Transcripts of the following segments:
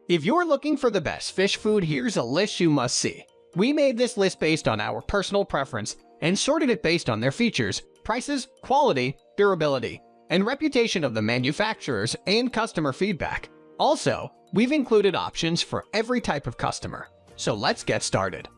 If you're looking for the best fish food, here's a list you must see. We made this list based on our personal preference and sorted it based on their features, prices, quality, durability, and reputation of the manufacturers and customer feedback. Also, we've included options for every type of customer. So let's get started.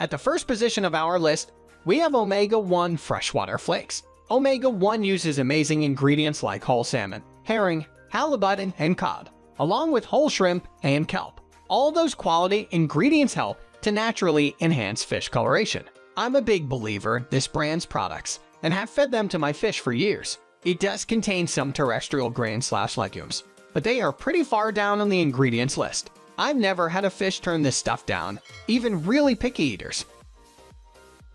At the first position of our list, we have Omega-1 Freshwater Flakes. Omega-1 uses amazing ingredients like whole salmon, herring, halibut, and cod, along with whole shrimp and kelp. All those quality ingredients help to naturally enhance fish coloration. I'm a big believer in this brand's products and have fed them to my fish for years. It does contain some terrestrial grain/legumes, but they are pretty far down on the ingredients list. I've never had a fish turn this stuff down, even really picky eaters.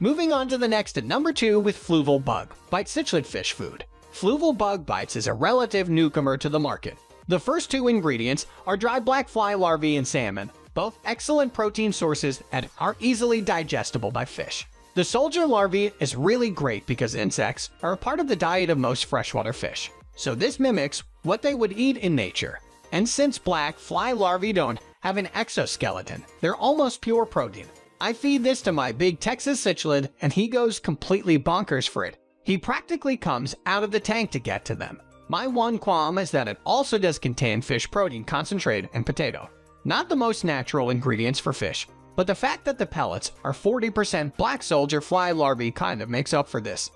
Moving on to the next at number 2 with Fluval Bug Bite Cichlid Fish Food. Fluval Bug Bites is a relative newcomer to the market. The first two ingredients are dried black fly larvae and salmon, both excellent protein sources and are easily digestible by fish. The soldier larvae is really great because insects are a part of the diet of most freshwater fish, so this mimics what they would eat in nature. And since black fly larvae don't have an exoskeleton, they're almost pure protein. I feed this to my big Texas cichlid and he goes completely bonkers for it. He practically comes out of the tank to get to them. My one qualm is that it also does contain fish protein concentrate and potato. Not the most natural ingredients for fish, but the fact that the pellets are 40% black soldier fly larvae kind of makes up for this.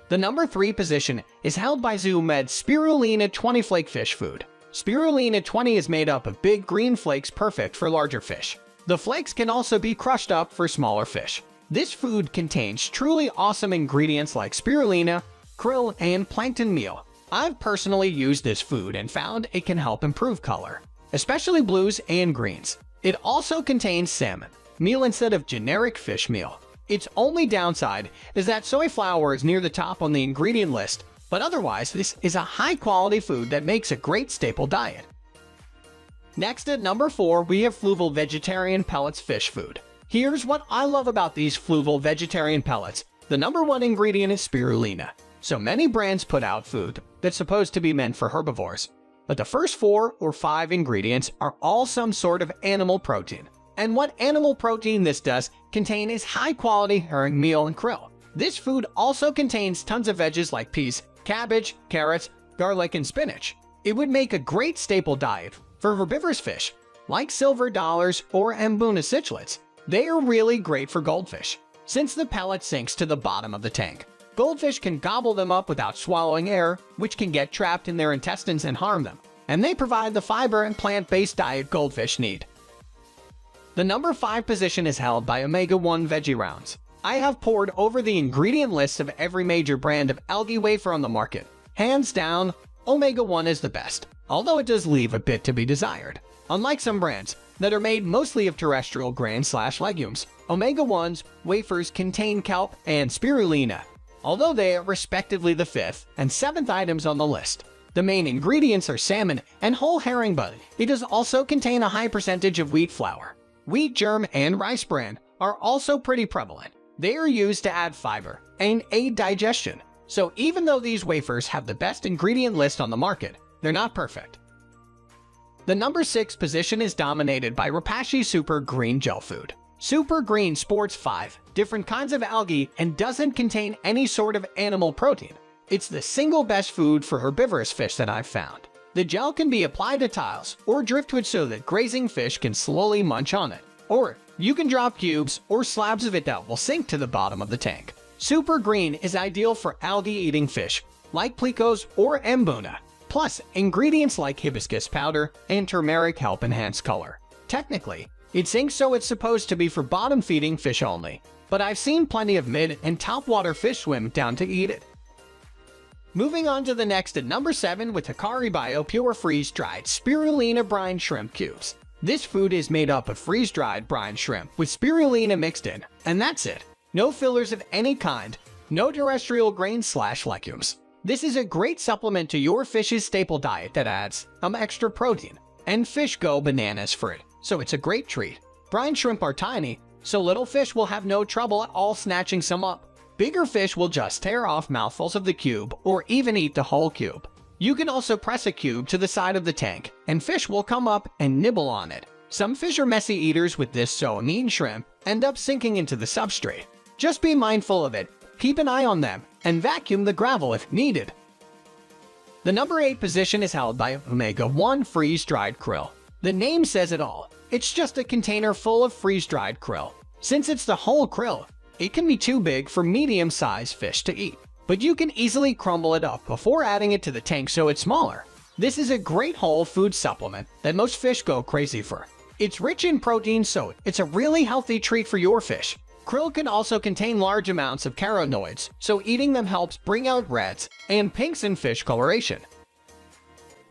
The number 3 position is held by ZooMed's Spirulina 20 Flake Fish Food. Spirulina 20 is made up of big green flakes perfect for larger fish. The flakes can also be crushed up for smaller fish. This food contains truly awesome ingredients like spirulina, krill, and plankton meal. I've personally used this food and found it can help improve color, especially blues and greens. It also contains salmon meal instead of generic fish meal. Its only downside is that soy flour is near the top on the ingredient list, but otherwise this is a high-quality food that makes a great staple diet. Next at number 4, we have Fluval Vegetarian Pellets Fish Food. Here's what I love about these Fluval Vegetarian Pellets. The number 1 ingredient is spirulina. So many brands put out food that's supposed to be meant for herbivores, but the first 4 or 5 ingredients are all some sort of animal protein. And what animal protein this does contain is high-quality herring meal and krill. This food also contains tons of veggies like peas, cabbage, carrots, garlic, and spinach. It would make a great staple diet for herbivorous fish, like silver dollars or mbuna cichlids. They are really great for goldfish. Since the pellet sinks to the bottom of the tank, goldfish can gobble them up without swallowing air, which can get trapped in their intestines and harm them. And they provide the fiber and plant-based diet goldfish need. The number 5 position is held by Omega-1 Veggie Rounds. I have poured over the ingredient lists of every major brand of algae wafer on the market. Hands down, Omega-1 is the best, although it does leave a bit to be desired. Unlike some brands that are made mostly of terrestrial grain/legumes, Omega-1's wafers contain kelp and spirulina, although they are respectively the 5th and 7th items on the list. The main ingredients are salmon and whole herring, but it does also contain a high percentage of wheat flour. Wheat germ and rice bran are also pretty prevalent. They are used to add fiber and aid digestion. So even though these wafers have the best ingredient list on the market, they're not perfect. The number 6 position is dominated by Repashy SuperGreen Gel Food. SuperGreen sports 5 different kinds of algae and doesn't contain any sort of animal protein. It's the single best food for herbivorous fish that I've found. The gel can be applied to tiles or driftwood so that grazing fish can slowly munch on it. Or you can drop cubes or slabs of it that will sink to the bottom of the tank. SuperGreen is ideal for algae-eating fish like plecos or mbuna. Plus, ingredients like hibiscus powder and turmeric help enhance color. Technically, it sinks so it's supposed to be for bottom-feeding fish only, but I've seen plenty of mid and top-water fish swim down to eat it. Moving on to the next at number 7 with Hikari Bio Pure Freeze-Dried Spirulina Brine Shrimp Cubes. This food is made up of freeze-dried brine shrimp with spirulina mixed in, and that's it. No fillers of any kind, no terrestrial grain/legumes. This is a great supplement to your fish's staple diet that adds some extra protein, and fish go bananas for it, so it's a great treat. Brine shrimp are tiny, so little fish will have no trouble at all snatching some up. Bigger fish will just tear off mouthfuls of the cube or even eat the whole cube. You can also press a cube to the side of the tank, and fish will come up and nibble on it. Some fish are messy eaters with this, so mean shrimp end up sinking into the substrate. Just be mindful of it, keep an eye on them, and vacuum the gravel if needed. The number 8 position is held by Omega-1 freeze-dried krill. The name says it all. It's just a container full of freeze-dried krill. Since it's the whole krill, it can be too big for medium-sized fish to eat, but you can easily crumble it up before adding it to the tank so it's smaller. This is a great whole food supplement that most fish go crazy for. It's rich in protein, so it's a really healthy treat for your fish. Krill can also contain large amounts of carotenoids, so eating them helps bring out reds and pinks in fish coloration.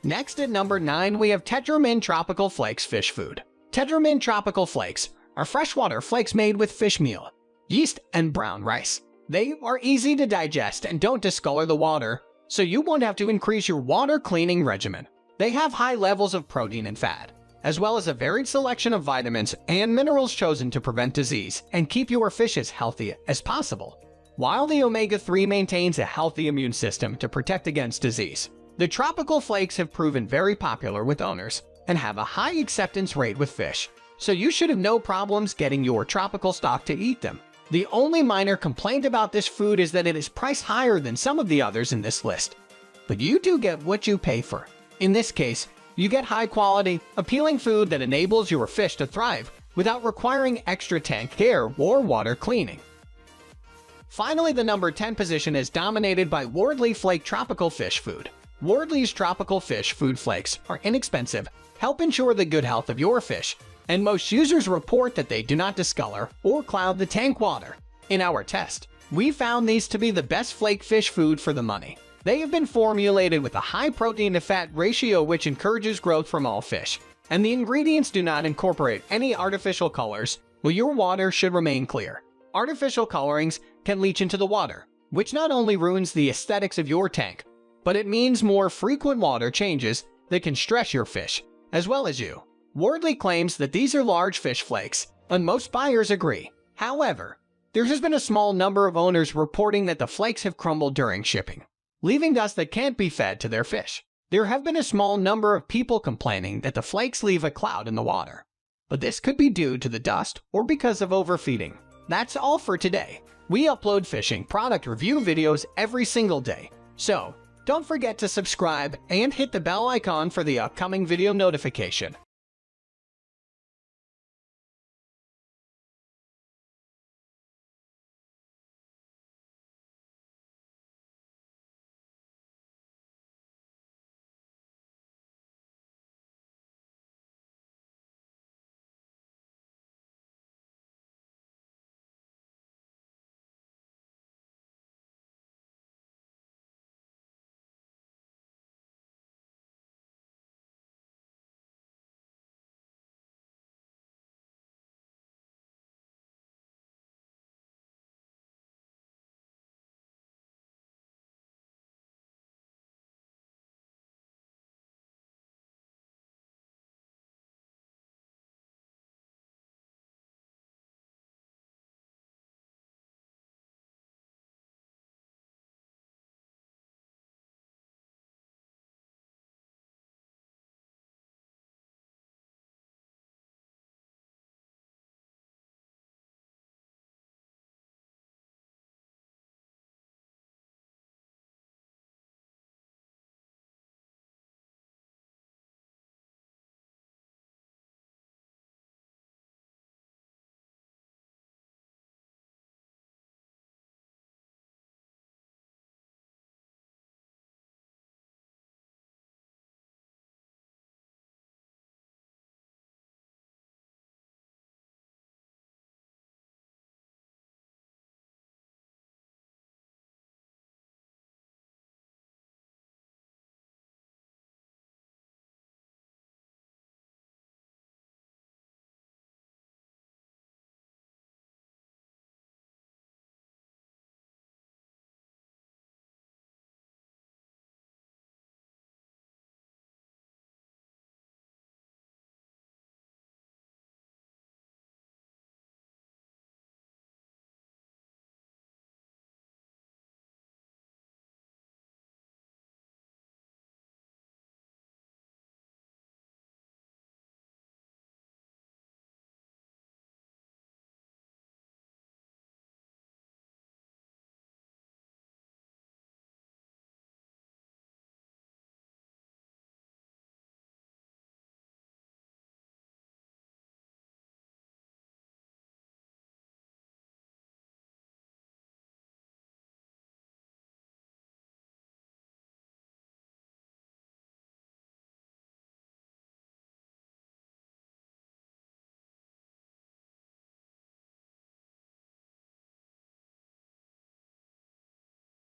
Next at number 9 we have TetraMin Tropical Flakes fish food. TetraMin Tropical Flakes are freshwater flakes made with fish meal, yeast, and brown rice. They are easy to digest and don't discolor the water, so you won't have to increase your water cleaning regimen. They have high levels of protein and fat, as well as a varied selection of vitamins and minerals chosen to prevent disease and keep your fish as healthy as possible. While the omega-3 maintains a healthy immune system to protect against disease, the tropical flakes have proven very popular with owners and have a high acceptance rate with fish, so you should have no problems getting your tropical stock to eat them. The only minor complaint about this food is that it is priced higher than some of the others in this list. But you do get what you pay for. In this case, you get high-quality, appealing food that enables your fish to thrive without requiring extra tank care or water cleaning. Finally, the number 10 position is dominated by Wardley Flake Tropical Fish Food. Wardley's tropical fish food flakes are inexpensive, help ensure the good health of your fish, and most users report that they do not discolor or cloud the tank water. In our test, we found these to be the best flake fish food for the money. They have been formulated with a high protein to fat ratio which encourages growth from all fish, and the ingredients do not incorporate any artificial colors, while your water should remain clear. Artificial colorings can leach into the water, which not only ruins the aesthetics of your tank, but it means more frequent water changes that can stress your fish, as well as you. Wardley claims that these are large fish flakes, and most buyers agree. However, there has been a small number of owners reporting that the flakes have crumbled during shipping, leaving dust that can't be fed to their fish. There have been a small number of people complaining that the flakes leave a cloud in the water, but this could be due to the dust or because of overfeeding. That's all for today. We upload fishing product review videos every single day, so don't forget to subscribe and hit the bell icon for the upcoming video notification.